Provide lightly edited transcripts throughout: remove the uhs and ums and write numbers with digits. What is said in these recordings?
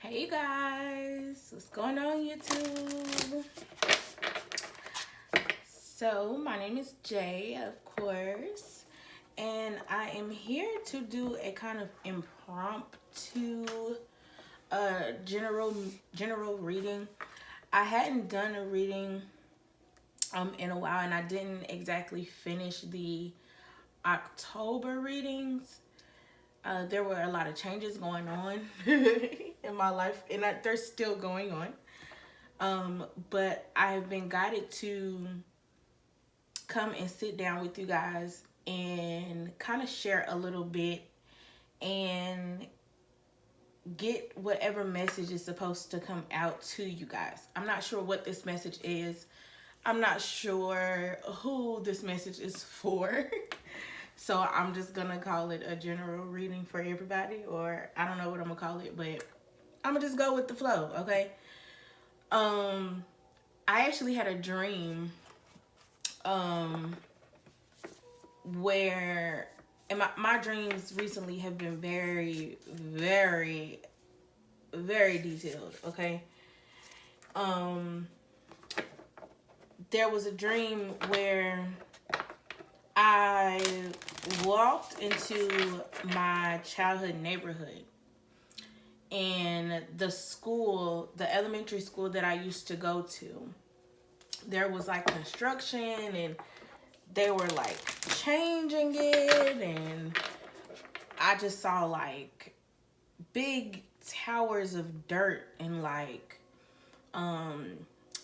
Hey guys, what's going on YouTube? So my name is Jay, of course, and I am here to do a kind of impromptu general reading. I hadn't done a reading in a while, and I didn't exactly finish the October readings. There were a lot of changes going on in my life, and they're still going on. But I have been guided to come and sit down with you guys and kind of share a little bit and get whatever message is supposed to come out to you guys. I'm not sure what this message is. I'm not sure who this message is for. So I'm just going to call it a general reading for everybody, or I don't know what I'm going to call it, but I'm going to just go with the flow, okay? I actually had a dream where, and my dreams recently have been very, very, very detailed, okay? There was a dream where I walked into my childhood neighborhood, and the elementary school that I used to go to, there was like construction, and they were like changing it, and I just saw like big towers of dirt and like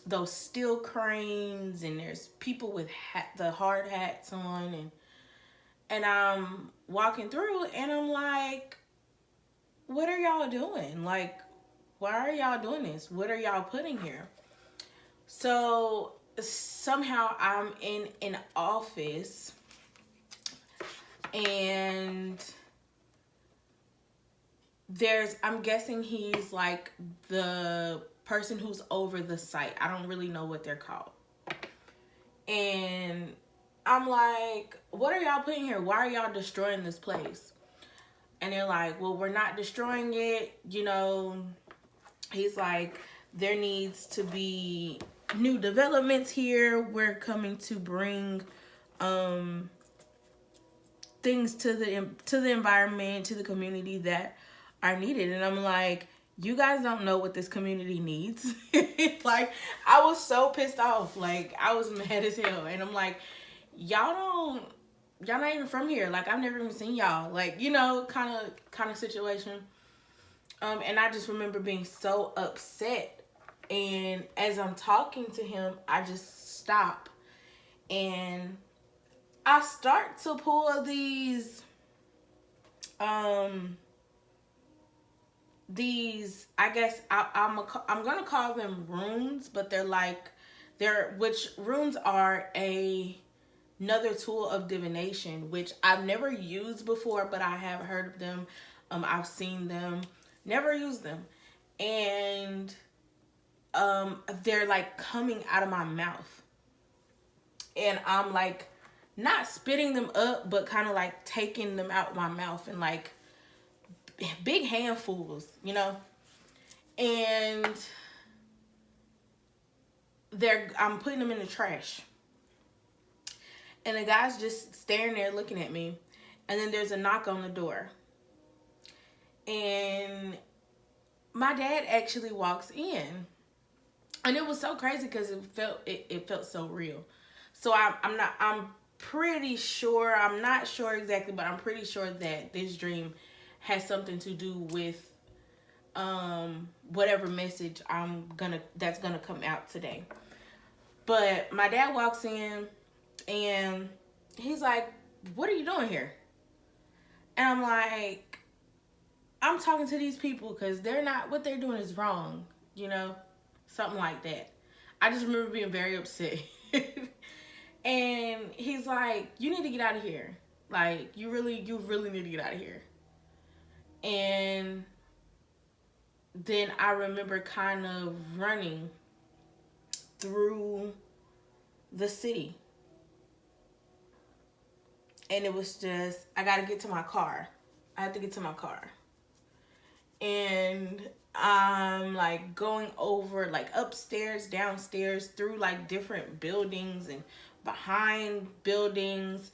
those steel cranes, and there's people with the hard hats on, and I'm walking through, and I'm like, what are y'all doing? Like, why are y'all doing this? What are y'all putting here? So somehow I'm in an office, and I'm guessing he's like the person who's over the site. I don't really know what they're called. And I'm like, what are y'all putting here? Why are y'all destroying this place? And they're like, well, we're not destroying it. He's like, there needs to be new developments here. We're coming to bring things to the environment, to the community that are needed. And I'm like, you guys don't know what this community needs. Like, I was so pissed off. Like, I was mad as hell. And I'm like, y'all not even from here. Like, I've never even seen y'all. Like, kind of situation. And I just remember being so upset. And as I'm talking to him, I just stop. And I start to pull these, I guess I'm gonna call them runes, but which runes are another tool of divination, which I've never used before, but I have heard of them. I've seen them, never used them, and they're like coming out of my mouth, and I'm like not spitting them up, but kind of like taking them out my mouth and like big handfuls, and I'm putting them in the trash, and the guy's just staring there looking at me, and then there's a knock on the door, and my dad actually walks in, and it was so crazy because it felt so real. So I'm pretty sure, I'm not sure exactly, but I'm pretty sure that this dream has something to do with whatever message that's gonna come out today. But my dad walks in, and he's like, what are you doing here? And I'm like, I'm talking to these people because what they're doing is wrong, something like that. I just remember being very upset. And he's like, you need to get out of here. Like, you really need to get out of here. And then I remember kind of running through the city. And it was just, I got to get to my car. I had to get to my car. and I'm like going over like upstairs, downstairs, through like different buildings and behind buildings.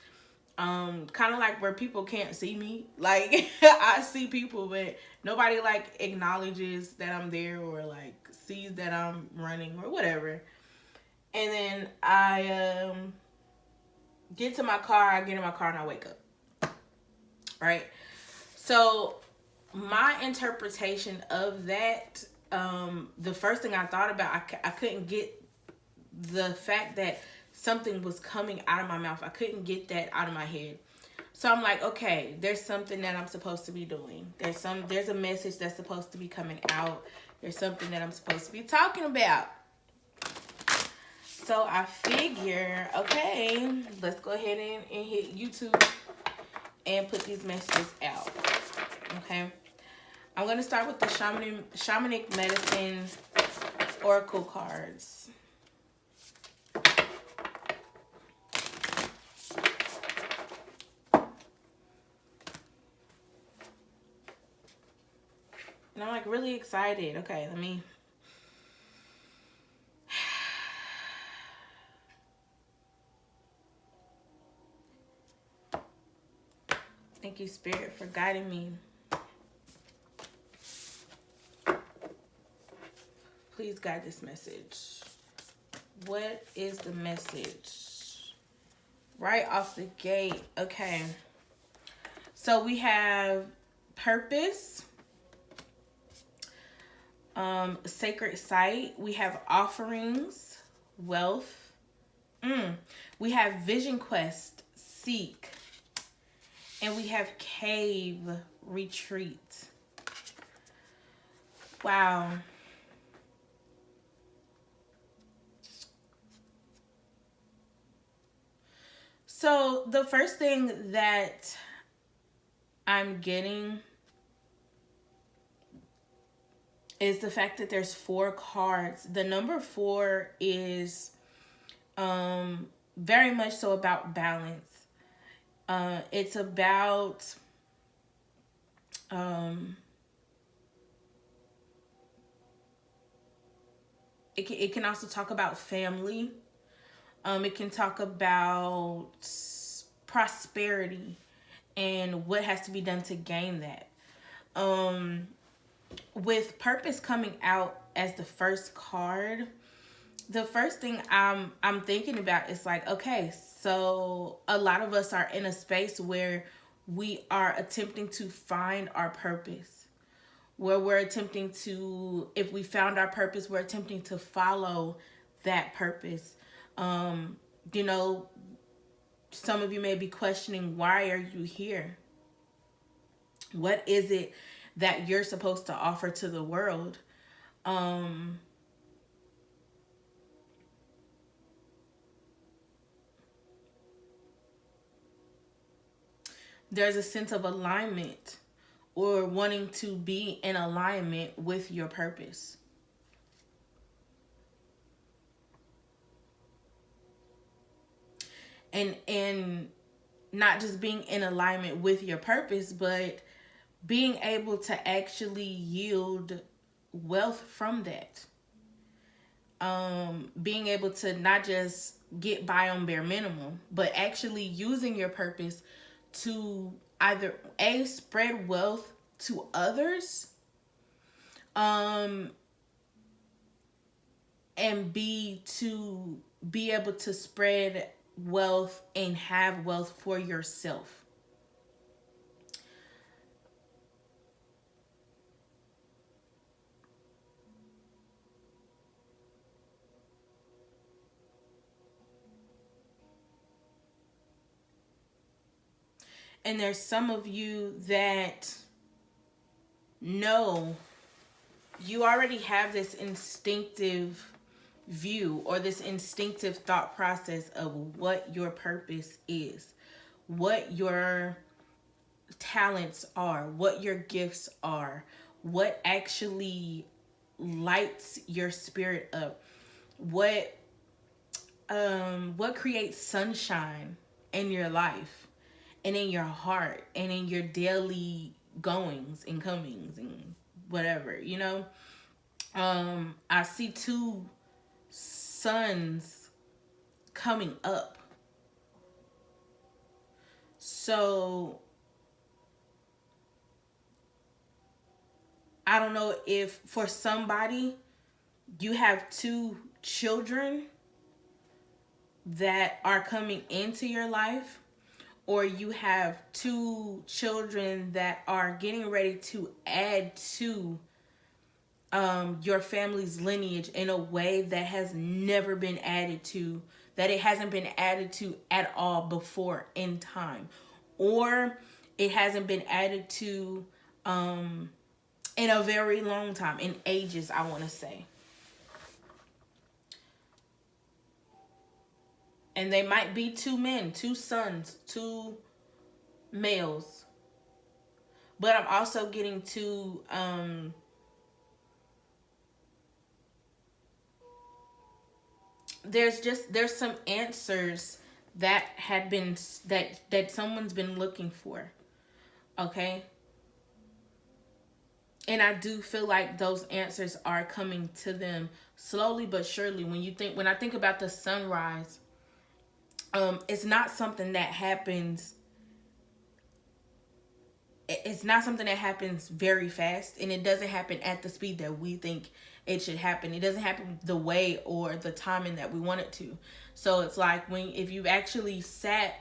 Kind of like where people can't see me. Like I see people, but nobody like acknowledges that I'm there or like sees that I'm running or whatever. And then I get to my car, I get in my car and I wake up. Right? So my interpretation of that, the first thing I thought about, I couldn't get the fact that something was coming out of my mouth. I couldn't get that out of my head. So I'm like, okay, there's something that I'm supposed to be doing. There's a message that's supposed to be coming out. There's something that I'm supposed to be talking about. So I figure, okay, let's go ahead and hit YouTube and put these messages out. Okay. I'm going to start with the shamanic medicine oracle cards. And I'm like really excited. Okay, let me. Thank you, Spirit, for guiding me. Please guide this message. What is the message? Right off the gate. Okay. So we have purpose. Sacred site. We have offerings. Wealth. We have vision quest. Seek. And we have cave. Retreat. Wow. So the first thing that I'm getting is the fact that there's 4 cards. The number 4 is very much so about balance. It's about it can also talk about family. It can talk about prosperity and what has to be done to gain that. With purpose coming out as the first card, the first thing I'm thinking about is like, okay, so a lot of us are in a space where we are attempting to find our purpose, where we're attempting to, if we found our purpose, we're attempting to follow that purpose. You know, some of you may be questioning, why are you here? What is it that you're supposed to offer to the world? There's a sense of alignment or wanting to be in alignment with your purpose. And not just being in alignment with your purpose, but being able to actually yield wealth from that. Being able to not just get by on bare minimum, but actually using your purpose to either A, spread wealth to others, and B, to be able to spread wealth and have wealth for yourself. And there's some of you that know you already have this instinctive view or this instinctive thought process of what your purpose is, what your talents are, what your gifts are, what actually lights your spirit up, what creates sunshine in your life and in your heart and in your daily goings and comings and whatever, you know. I see two sons coming up. So I don't know if for somebody you have two children that are coming into your life, or you have two children that are getting ready to add to your family's lineage in a way that has never been added to, that it hasn't been added to at all before in time, or it hasn't been added to in a very long time, in ages, I want to say. And they might be two men, two sons, two males. But I'm also getting to there's some answers that had been that someone's been looking for. Okay? And I do feel like those answers are coming to them slowly but surely. When I think about the sunrise, it's not something that happens. It's not something that happens very fast, and it doesn't happen at the speed that we think it should happen. It doesn't happen the way or the timing that we want it to. So it's like if you've actually sat,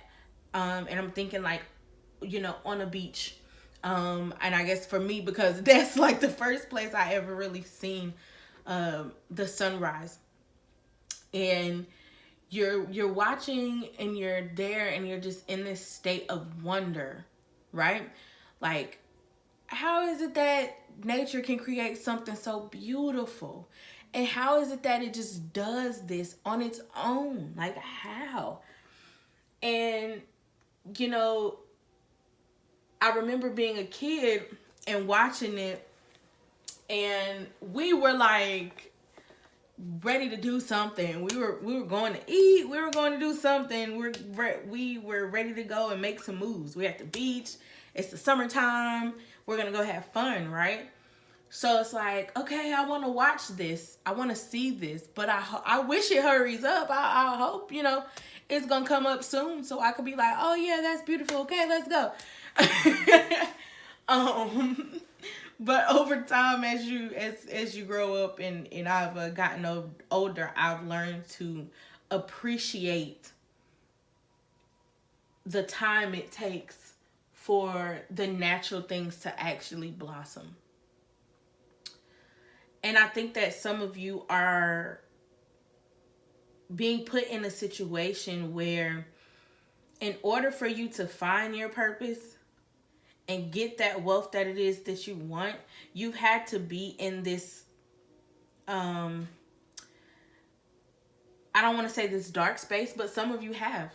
and I'm thinking like, you know, on a beach, and I guess for me, because that's like the first place I ever really seen the sunrise, and you're watching and you're there and you're just in this state of wonder, right? Like, how is it that nature can create something so beautiful? And how is it that it just does this on its own? Like, how? And, you know, I remember being a kid and watching it, and we were like ready to do something. We were going to eat. We were going to do something. We were ready to go and make some moves. We're at the beach. It's the summertime. We're going to go have fun, right? So it's like, okay, I want to watch this. I want to see this. But I wish it hurries up. I hope, you know, it's going to come up soon so I could be like, oh, yeah, that's beautiful. Okay, let's go. But over time, as you grow up and I've gotten older, I've learned to appreciate the time it takes for the natural things to actually blossom. And I think that some of you are being put in a situation where, in order for you to find your purpose and get that wealth that it is that you want, you've had to be in this, I don't want to say this dark space, but some of you have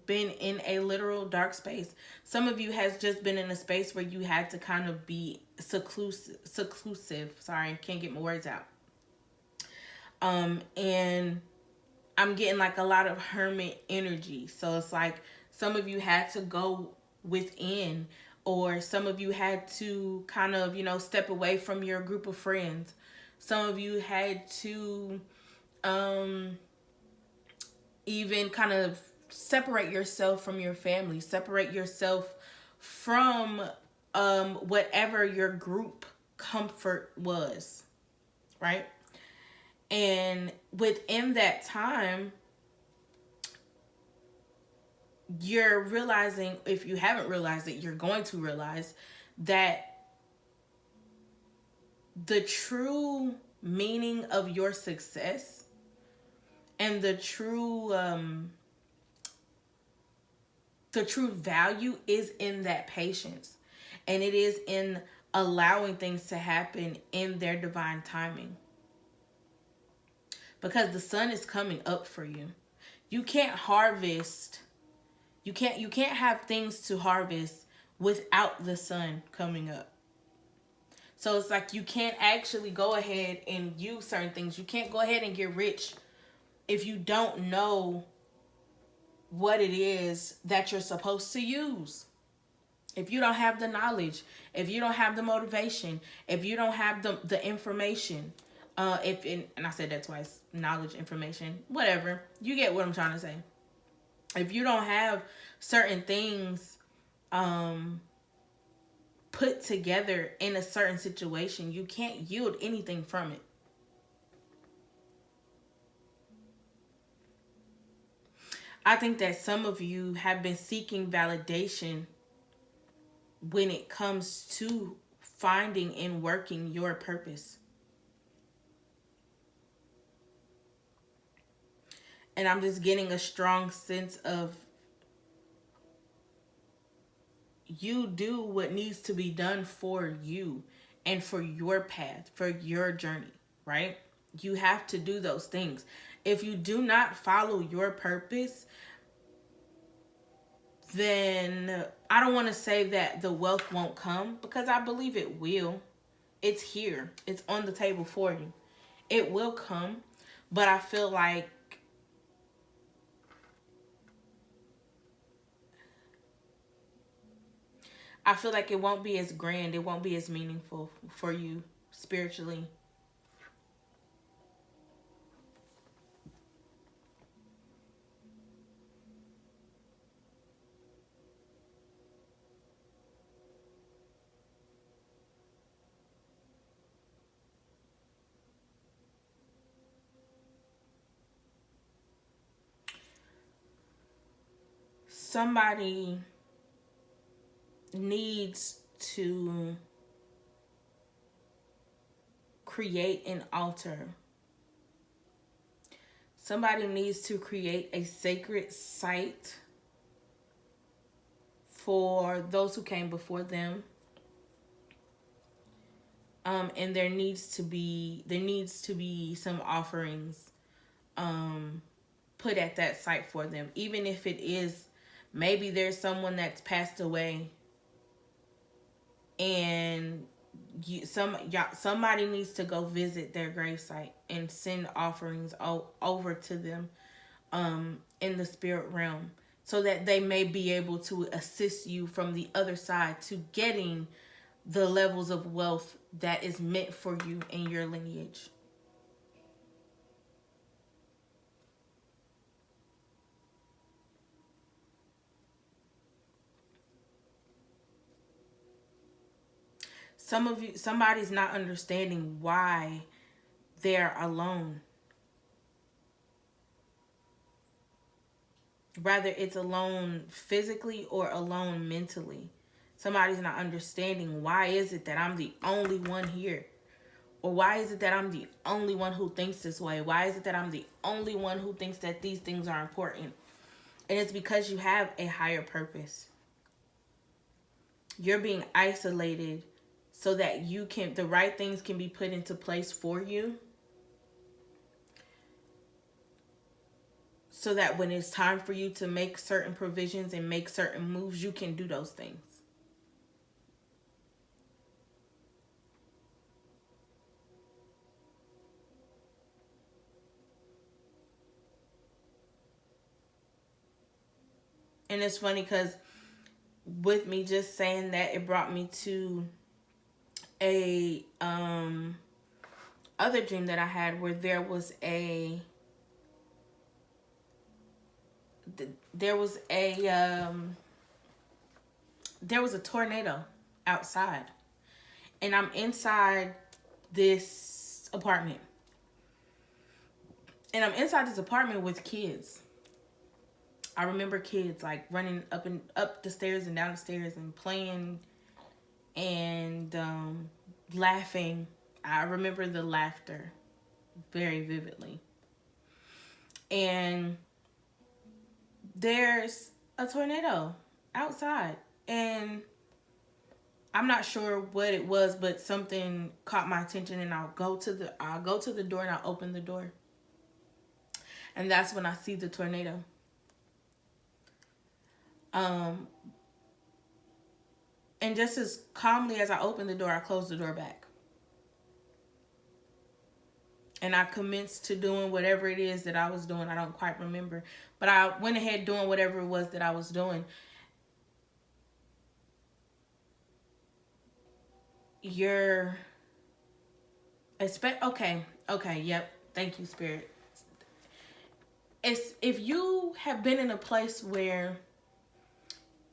been in a literal dark space. Some of you has just been in a space where you had to kind of be seclusive. Sorry, I can't get my words out. And I'm getting like a lot of hermit energy. So it's like some of you had to go within, or some of you had to kind of, you know, step away from your group of friends. Some of you had to even kind of separate yourself from your family, separate yourself from whatever your group comfort was, right? And within that time, you're realizing, if you haven't realized it, you're going to realize that the true meaning of your success and the true value is in that patience, and it is in allowing things to happen in their divine timing, because the sun is coming up for you. You can't harvest, you can't have things to harvest without the sun coming up. So it's like you can't actually go ahead and use certain things. You can't go ahead and get rich if you don't know what it is that you're supposed to use. If you don't have the knowledge, if you don't have the motivation, if you don't have the information, and I said that twice, knowledge, information, whatever, you get what I'm trying to say. If you don't have certain things put together in a certain situation, you can't yield anything from it. I think that some of you have been seeking validation when it comes to finding and working your purpose. And I'm just getting a strong sense of you do what needs to be done for you and for your path, for your journey, right? You have to do those things. If you do not follow your purpose, then I don't want to say that the wealth won't come, because I believe it will. It's here. It's on the table for you. It will come, but I feel like it won't be as grand. It won't be as meaningful for you spiritually. Somebody needs to create an altar. Somebody needs to create a sacred site for those who came before them. And there needs to be some offerings put at that site for them, even if it is maybe there's someone that's passed away, and somebody needs to go visit their gravesite and send offerings over to them in the spirit realm, so that they may be able to assist you from the other side to getting the levels of wealth that is meant for you in your lineage. Somebody's not understanding why they're alone. Rather, it's alone physically or alone mentally. Somebody's not understanding, why is it that I'm the only one here? Or why is it that I'm the only one who thinks this way? Why is it that I'm the only one who thinks that these things are important? And it's because you have a higher purpose. You're being isolated so that the right things can be put into place for you. So that when it's time for you to make certain provisions and make certain moves, you can do those things. And it's funny because with me just saying that, it brought me to a other dream that I had, where there was a tornado outside, and I'm inside this apartment. And I'm inside this apartment with kids. I remember kids like running up the stairs and down the stairs and playing and laughing. I remember the laughter very vividly. And there's a tornado outside, and I'm not sure what it was, but something caught my attention, and I'll go to the door and I'll open the door. And that's when I see the tornado. And just as calmly as I opened the door, I closed the door back. And I commenced to doing whatever it is that I was doing. I don't quite remember. But I went ahead doing whatever it was that I was doing. you're okay, yep. Thank you, Spirit. It's if you have been in a place where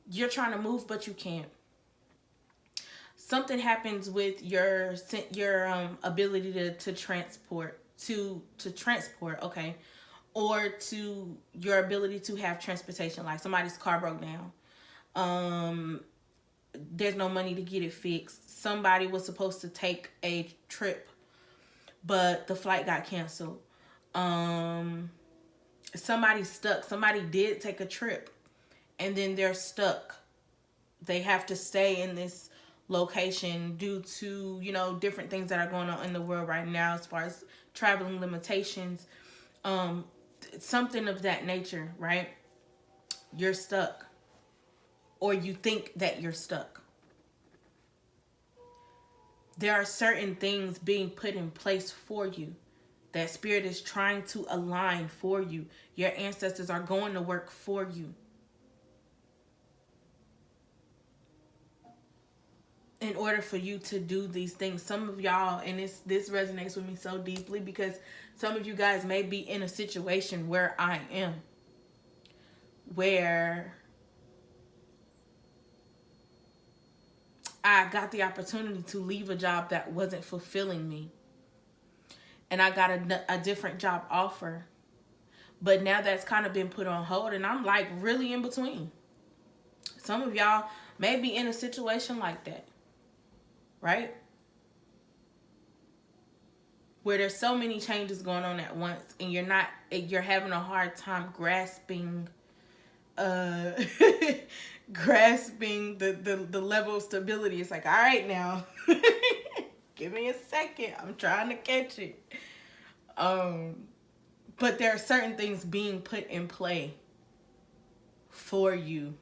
you're trying to move but you can't. Something happens with your ability to transport, okay, or to your ability to have transportation. Like somebody's car broke down. There's no money to get it fixed. Somebody was supposed to take a trip, but the flight got canceled. Somebody's stuck. Somebody did take a trip, and then they're stuck. They have to stay in this location due to, different things that are going on in the world right now as far as traveling limitations, something of that nature, right? You're stuck, or you think that you're stuck. There are certain things being put in place for you that Spirit is trying to align for you. Your ancestors are going to work for you. In order for you to do these things, some of y'all, and this resonates with me so deeply because some of you guys may be in a situation where I am, where I got the opportunity to leave a job that wasn't fulfilling me, and I got a different job offer, but now that's kind of been put on hold, and I'm like really in between. Some of y'all may be in a situation like that, right? Where there's so many changes going on at once, and you're having a hard time grasping grasping the level of stability. It's like, all right now, give me a second, I'm trying to catch it. But there are certain things being put in play for you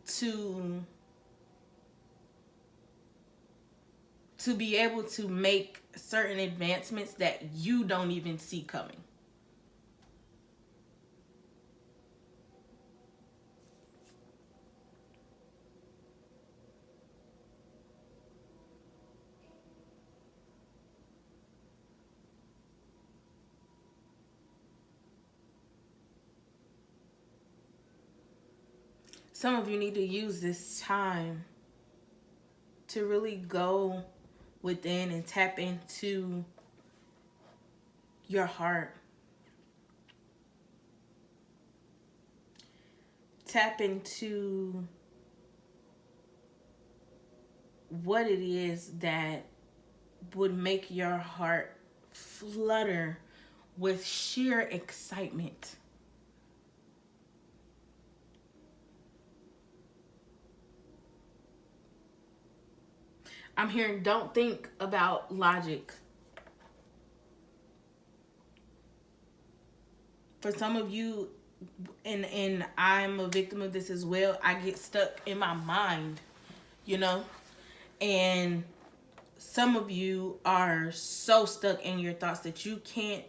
to be able to make certain advancements that you don't even see coming. Some of you need to use this time to really go within and tap into your heart. Tap into what it is that would make your heart flutter with sheer excitement. I'm hearing, don't think about logic. For some of you, and I'm a victim of this as well, I get stuck in my mind, and some of you are so stuck in your thoughts that you can't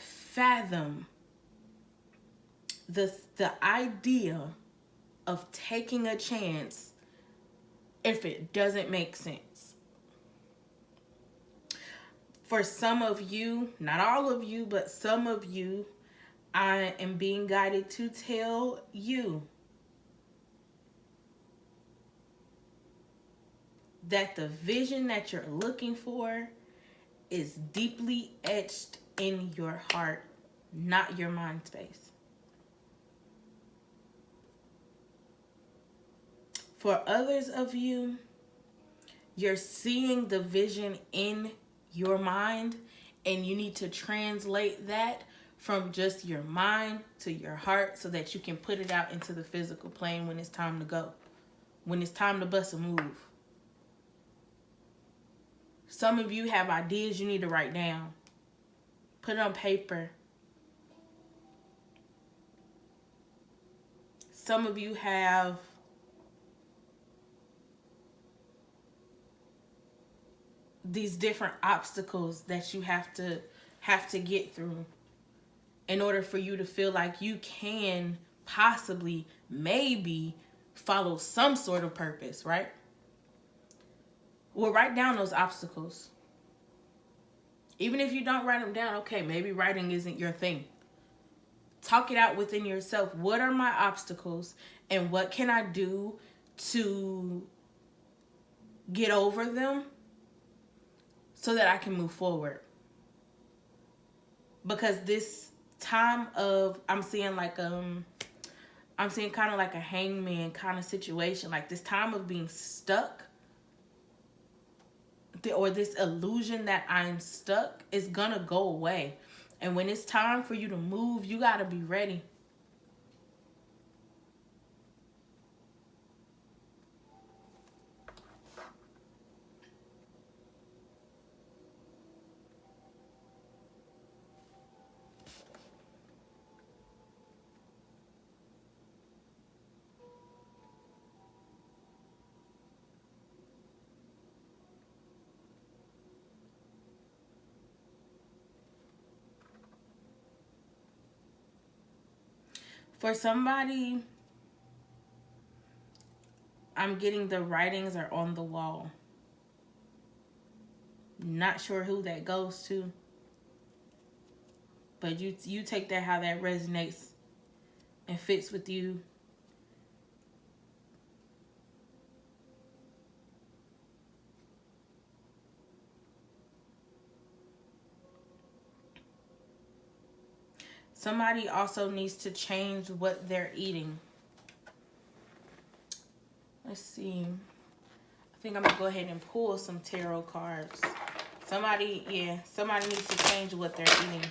fathom the idea of taking a chance if it doesn't make sense. For some of you, not all of you, but some of you, I am being guided to tell you that the vision that you're looking for is deeply etched in your heart, not your mind space. For others of you, you're seeing the vision in your mind, and you need to translate that from just your mind to your heart so that you can put it out into the physical plane when it's time to go, when it's time to bust a move. Some of you have ideas you need to write down. Put it on paper. Some of you have these different obstacles that you have to get through in order for you to feel like you can possibly, maybe follow some sort of purpose, right? Well, write down those obstacles. Even if you don't write them down, okay, maybe writing isn't your thing. Talk it out within yourself. What are my obstacles and what can I do to get over them so that I can move forward? Because this time of, I'm seeing kind of like a hangman kind of situation, like this time of being stuck, or this illusion that I'm stuck is gonna go away. And when it's time for you to move, you gotta be ready. For somebody, I'm getting the writings are on the wall. Not sure who that goes to. But you take that how that resonates and fits with you. Somebody also needs to change what they're eating. Let's see. I think I'm going to go ahead and pull some tarot cards. Somebody needs to change what they're eating.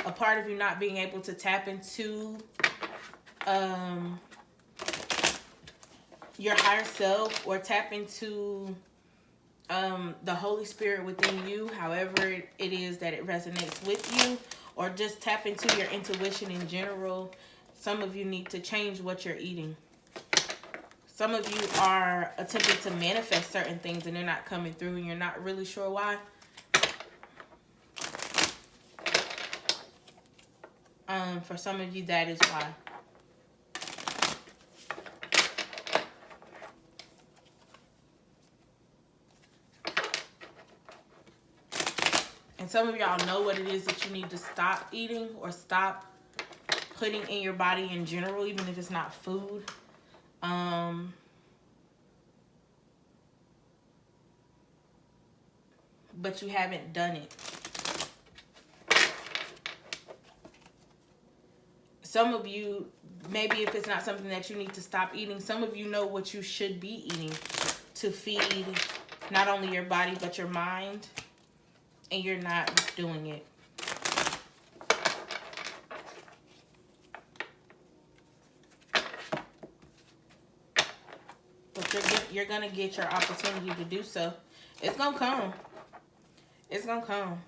A part of you not being able to tap into your higher self, or tap into the Holy Spirit within you, however it is that it resonates with you, or just tap into your intuition in general. Some of you need to change what you're eating. Some of you are attempting to manifest certain things and they're not coming through and you're not really sure why. For some of you, that is why. And some of y'all know what it is that you need to stop eating or stop putting in your body in general, even if it's not food. But you haven't done it. Some of you, maybe if it's not something that you need to stop eating, some of you know what you should be eating to feed not only your body but your mind, and you're not doing it. But you're going to get your opportunity to do so. It's going to come. It's going to come.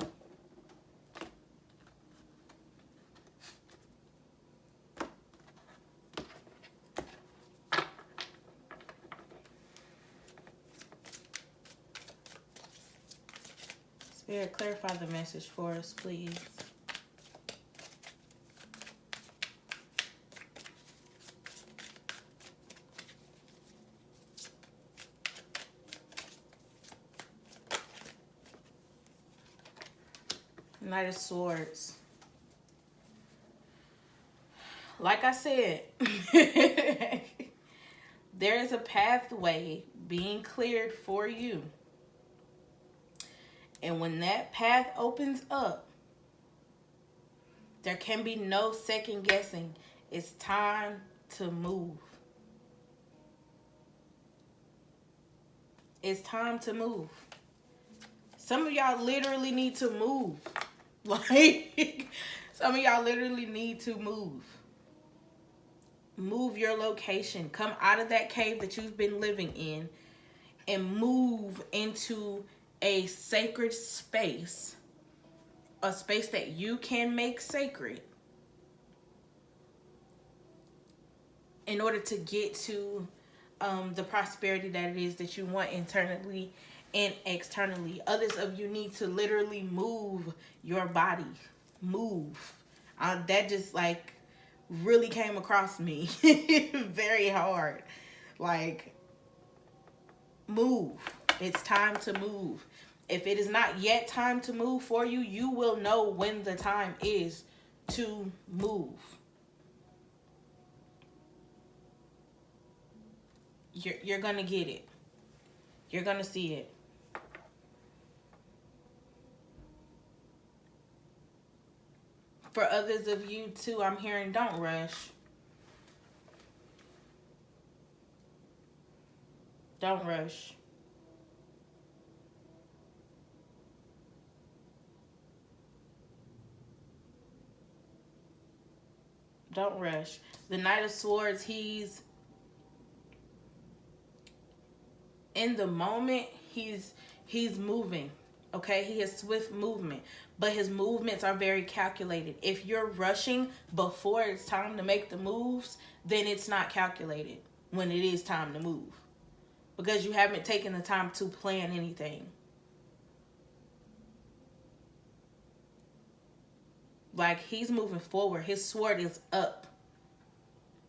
Spirit, clarify the message for us, please. Knight of Swords. Like I said, there is a pathway being cleared for you. And when that path opens up, there can be no second guessing. It's time to move. It's time to move. Some of y'all literally need to move. Like, some of y'all literally need to move. Move your location. Come out of that cave that you've been living in and move into a sacred space. A space that you can make sacred in order to get to the prosperity that it is that you want internally and externally. Others of you need to literally move your body. Move. That just like really came across me very hard. Like, move. It's time to move. If it is not yet time to move for you, you will know when the time is to move. You're going to get it. You're going to see it. For others of you too, I'm hearing don't rush. Don't rush. Don't rush. The Knight of Swords, he's in the moment, he's moving. Okay, he has swift movement, but his movements are very calculated. If you're rushing before it's time to make the moves, then it's not calculated when it is time to move, because you haven't taken the time to plan anything. Like, he's moving forward. His sword is up.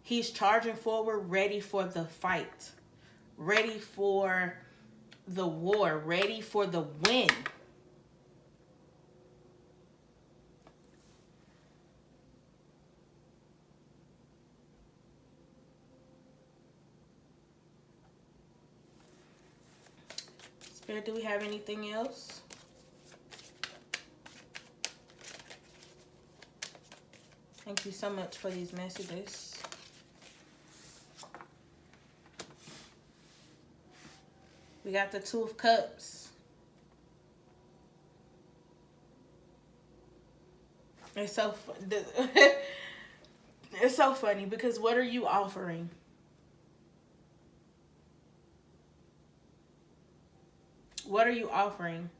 He's charging forward, ready for the fight, ready for the war, ready for the win. Spirit, do we have anything else? Thank you so much for these messages. We got the Two of Cups. It's so it's so funny, because what are you offering? What are you offering?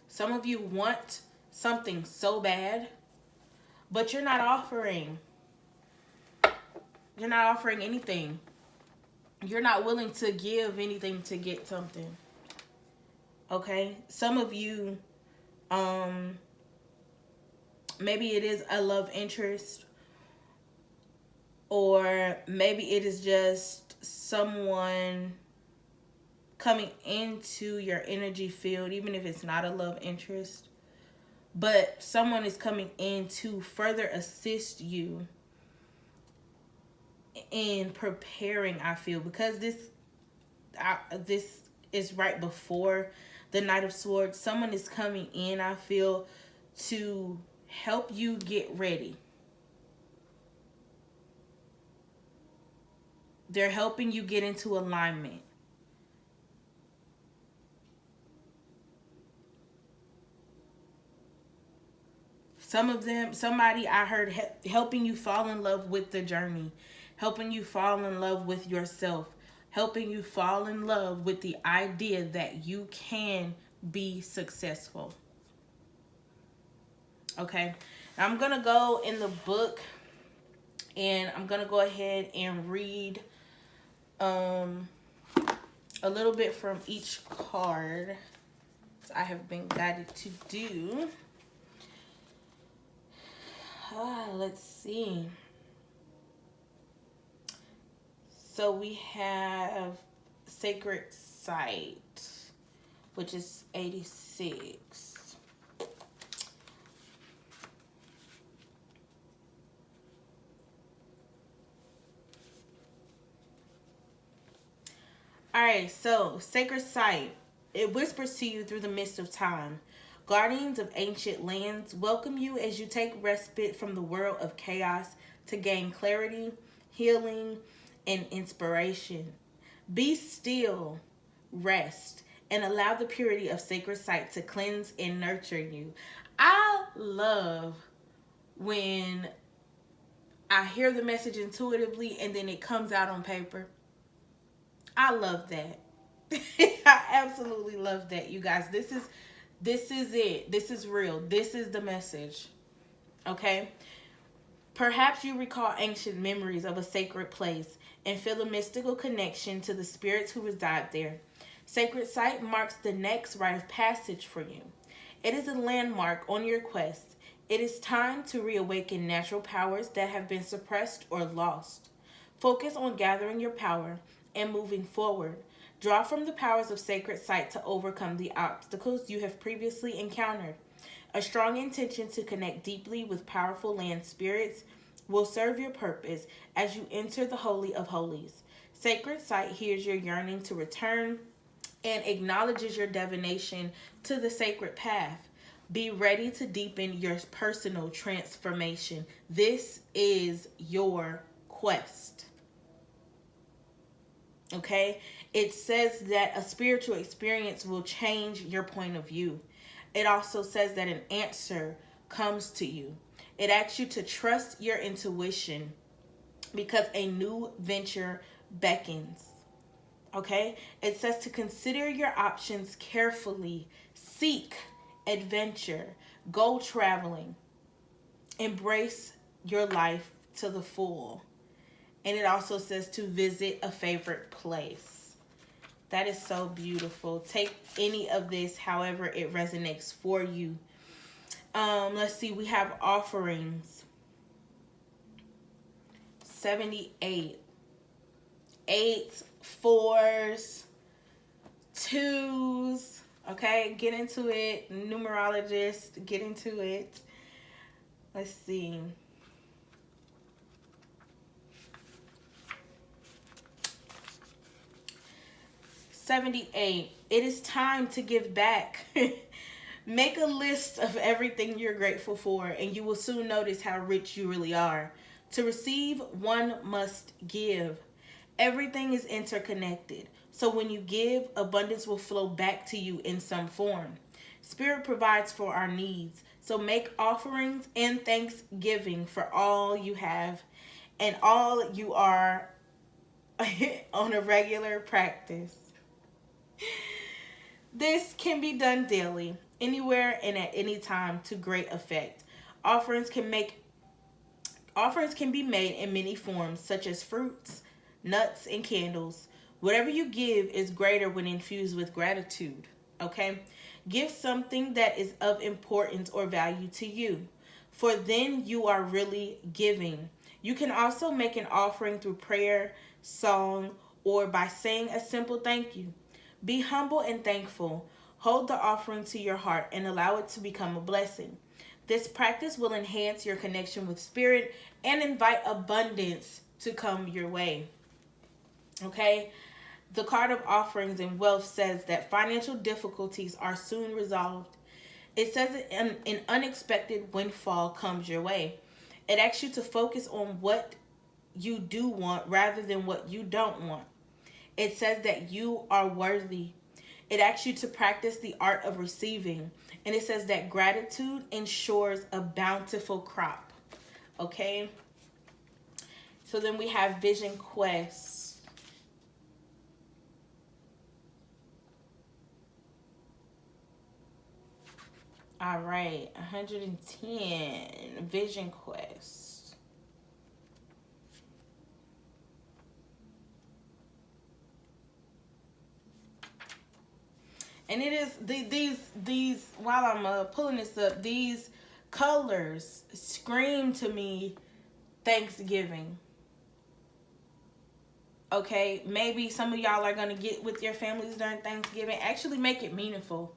Some of you want something so bad, but you're not offering. You're not offering anything. You're not willing to give anything to get something. Okay? Some of you, maybe it is a love interest, or maybe it is just someone coming into your energy field, even if it's not a love interest. But someone is coming in to further assist you in preparing, I feel, because this is right before the Knight of Swords. Someone is coming in, I feel, to help you get ready. They're helping you get into alignment. Some of them, somebody I heard helping you fall in love with the journey, helping you fall in love with yourself, helping you fall in love with the idea that you can be successful. Okay, now I'm going to go in the book, and I'm going to go ahead and read a little bit from each card, as I have been guided to do. Let's see. So we have Sacred Sight, which is 86. Alright, so Sacred Sight. It whispers to you through the mist of time. Guardians of ancient lands welcome you as you take respite from the world of chaos to gain clarity, healing, and inspiration. Be still, rest, and allow the purity of Sacred Sight to cleanse and nurture you. I love when I hear the message intuitively and then it comes out on paper. I love that. I absolutely love that, you guys. This is it. This is real. This is the message. Okay? Perhaps you recall ancient memories of a sacred place and feel a mystical connection to the spirits who reside there. Sacred Sight marks the next rite of passage for you. It is a landmark on your quest. It is time to reawaken natural powers that have been suppressed or lost. Focus on gathering your power and moving forward. Draw from the powers of sacred sight to overcome the obstacles you have previously encountered. A strong intention to connect deeply with powerful land spirits will serve your purpose as you enter the Holy of Holies. Sacred sight hears your yearning to return and acknowledges your divination to the sacred path. Be ready to deepen your personal transformation. This is your quest. Okay? It says that a spiritual experience will change your point of view. It also says that an answer comes to you. It asks you to trust your intuition because a new venture beckons. Okay? It says to consider your options carefully, seek adventure, go traveling, embrace your life to the full. And it also says to visit a favorite place. That is so beautiful. Take any of this however it resonates for you. Let's see, we have offerings. 78. 8s, 4s, 2s. Okay, get into it. Numerologist, get into it. Let's see. $78. It is time to give back. Make a list of everything you're grateful for, and you will soon notice how rich you really are. To receive, one must give. Everything is interconnected. So when you give, abundance will flow back to you in some form. Spirit provides for our needs. So make offerings and thanksgiving for all you have and all you are on a regular practice. This can be done daily, anywhere and at any time to great effect. Offerings can be made in many forms, such as fruits, nuts, and candles. Whatever you give is greater when infused with gratitude. Okay? Give something that is of importance or value to you, for then you are really giving. You can also make an offering through prayer, song, or by saying a simple thank you. Be humble and thankful. Hold the offering to your heart and allow it to become a blessing. This practice will enhance your connection with spirit and invite abundance to come your way. Okay? The card of offerings and wealth says that financial difficulties are soon resolved. It says that an unexpected windfall comes your way. It asks you to focus on what you do want rather than what you don't want. It says that you are worthy. It asks you to practice the art of receiving. And it says that gratitude ensures a bountiful crop. Okay? So then we have Vision Quest. All right, 110, Vision Quest. And it is these while I'm pulling this up, these colors scream to me Thanksgiving. Okay, maybe some of y'all are gonna get with your families during Thanksgiving. Actually make it meaningful.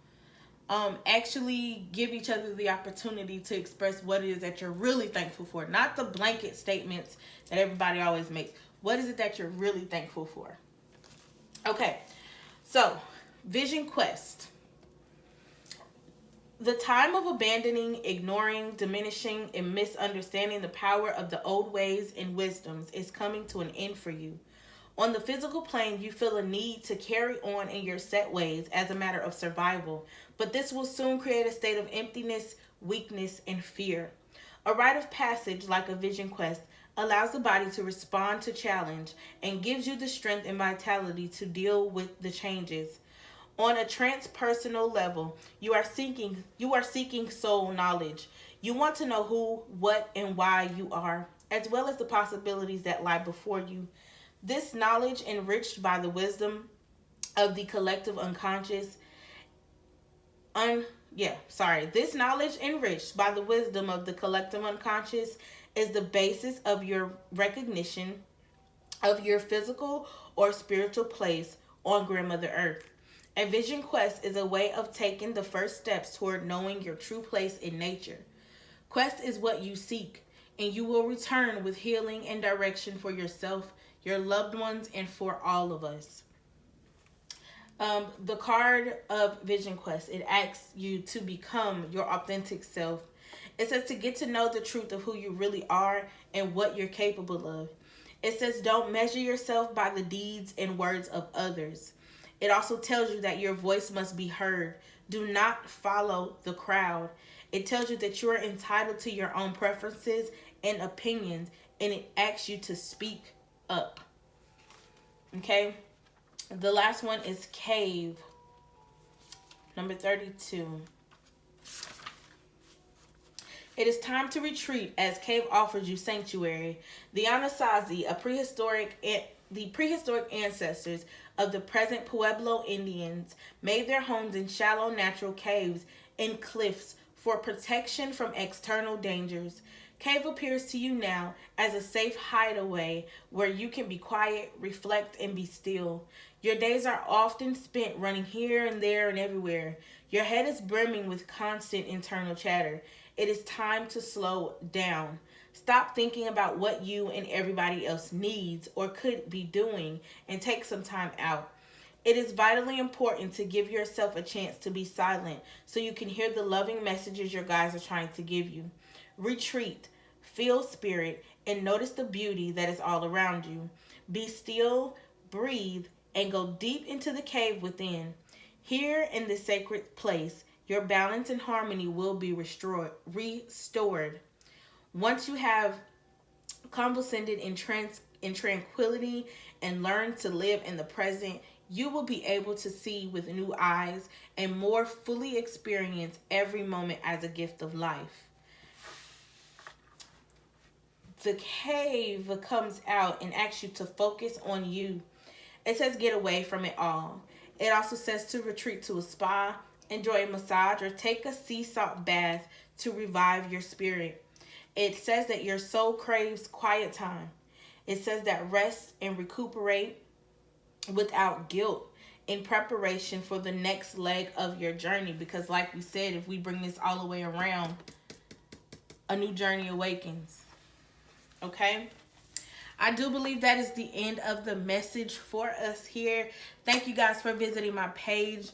Actually give each other the opportunity to express what it is that you're really thankful for. Not the blanket statements that everybody always makes. What is it that you're really thankful for? Okay, so Vision Quest. The time of abandoning, ignoring, diminishing, and misunderstanding the power of the old ways and wisdoms is coming to an end for you. On the physical plane, you feel a need to carry on in your set ways as a matter of survival, but this will soon create a state of emptiness, weakness, and fear. A rite of passage, like a vision quest, allows the body to respond to challenge and gives you the strength and vitality to deal with the changes. On a transpersonal level, you are seeking soul knowledge. You want to know who, what, and why you are, as well as the possibilities that lie before you. This knowledge, enriched by the wisdom of the collective unconscious, this knowledge enriched by the wisdom of the collective unconscious is the basis of your recognition of your physical or spiritual place on Grandmother Earth. A vision quest is a way of taking the first steps toward knowing your true place in nature. Quest is what you seek, and you will return with healing and direction for yourself, your loved ones, and for all of us. The card of Vision Quest, it asks you to become your authentic self. It says to get to know the truth of who you really are and what you're capable of. It says don't measure yourself by the deeds and words of others. It also tells you that your voice must be heard. Do not follow the crowd. It tells you that you are entitled to your own preferences and opinions, and it asks you to speak up. Okay? The last one is Cave, number 32. It is time to retreat as Cave offers you sanctuary. The Anasazi, the prehistoric ancestors of the present Pueblo Indians, made their homes in shallow natural caves and cliffs for protection from external dangers. Cave appears to you now as a safe hideaway where you can be quiet, reflect, and be still. Your days are often spent running here and there and everywhere. Your head is brimming with constant internal chatter. It is time to slow down. Stop thinking about what you and everybody else needs or could be doing and take some time out. It is vitally important to give yourself a chance to be silent so you can hear the loving messages your guides are trying to give you. Retreat, feel spirit, and notice the beauty that is all around you. Be still, breathe, and go deep into the cave within. Here in this sacred place, your balance and harmony will be restored. Once you have convalesced in tranquility and learned to live in the present, you will be able to see with new eyes and more fully experience every moment as a gift of life. The cave comes out and asks you to focus on you. It says get away from it all. It also says to retreat to a spa, enjoy a massage, or take a sea salt bath to revive your spirit. It says that your soul craves quiet time. It says that rest and recuperate without guilt in preparation for the next leg of your journey. Because like we said, if we bring this all the way around, a new journey awakens. Okay? I do believe that is the end of the message for us here. Thank you guys for visiting my page.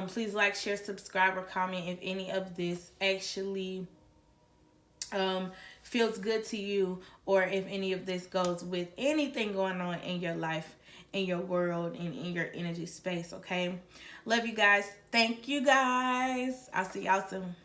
Please like, share, subscribe, or comment if any of this actually feels good to you, or if any of this goes with anything going on in your life, in your world, and in your energy space. Okay? Love you guys. Thank you guys. I'll see y'all soon.